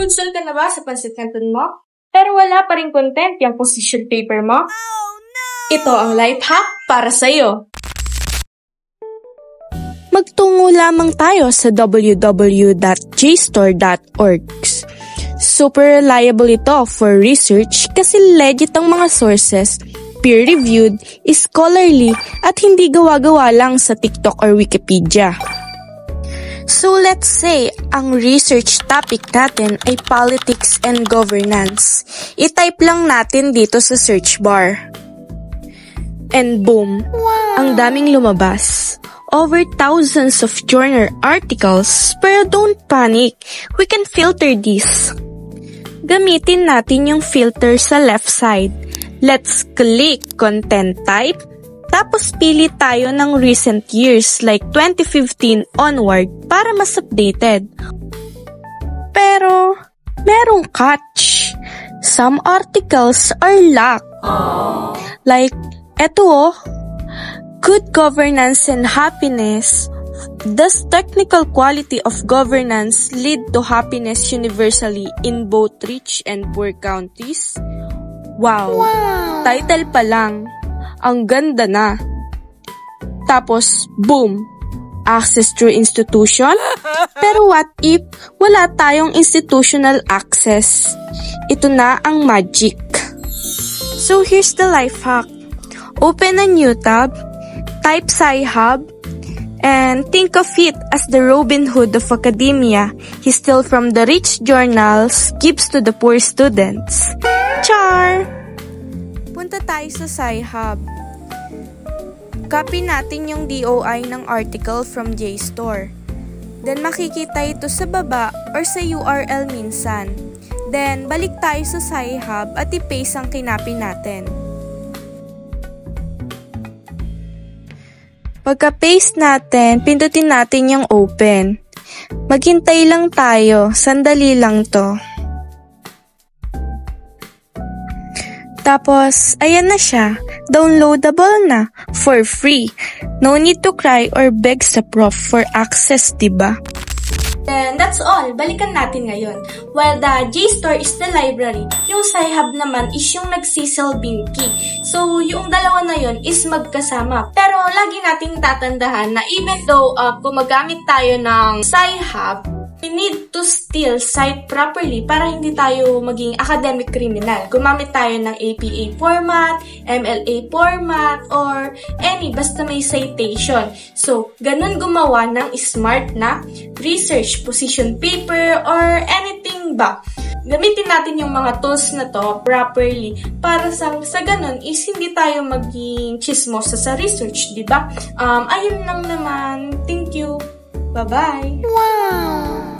Nagkonsul ka na ba sa pansit canton mo? Pero wala pa rin content yung position paper mo? Ito ang life hack para sa'yo. Magtungo lamang tayo sa www.jstore.org. Super reliable ito for research kasi legit ang mga sources, peer-reviewed, scholarly, at hindi gawa-gawa lang sa TikTok or Wikipedia. So let's say, ang research topic natin ay politics and governance. I-type lang natin dito sa search bar. And boom, ang daming lumabas. Over thousands of journal articles, pero don't panic, we can filter this. Gamitin natin yung filter sa left side. Let's click content type, tapos pili tayo ng recent years like 2015 onward para mas updated. Pero, merong catch. Some articles are locked. Like, eto good governance and happiness. Does technical quality of governance lead to happiness universally in both rich and poor countries? Wow! Title pa lang. Ang ganda na. Tapos, boom! Access through institution? Pero what if wala tayong institutional access? Ito na ang magic. So here's the life hack. Open a new tab, type Sci-Hub, and think of it as the Robin Hood of academia. He steals from the rich journals, gives to the poor students. Char! Punta tayo sa Sci-Hub. Copy natin yung DOI ng article from JSTOR. Then makikita ito sa baba or sa URL minsan. Then balik tayo sa Sci-Hub at i-paste ang kinopy natin. Pagka-paste natin, pindutin natin yung open. Maghintay lang tayo, sandali lang to. Tapos, ayan na siya. Downloadable na, for free. No need to cry or beg sa prof for access, diba? Then that's all. Balikan natin ngayon. While the JSTOR is the library, yung Sci-Hub naman is yung nagsisilbing key. So, yung dalawa na yun is magkasama. Pero lagi nating tatandahan na even though gumagamit tayo ng Sci-Hub, we need to still cite properly para hindi tayo maging academic criminal. Gumamit tayo ng APA format, MLA format, or any basta may citation. So, ganun gumawa ng smart na research, position paper, or anything ba. Gamitin natin yung mga tools na to properly para sa ganun is hindi tayo maging chismosa sa research, di ba? Ayun lang naman. Thank you. Bye-bye. Wow!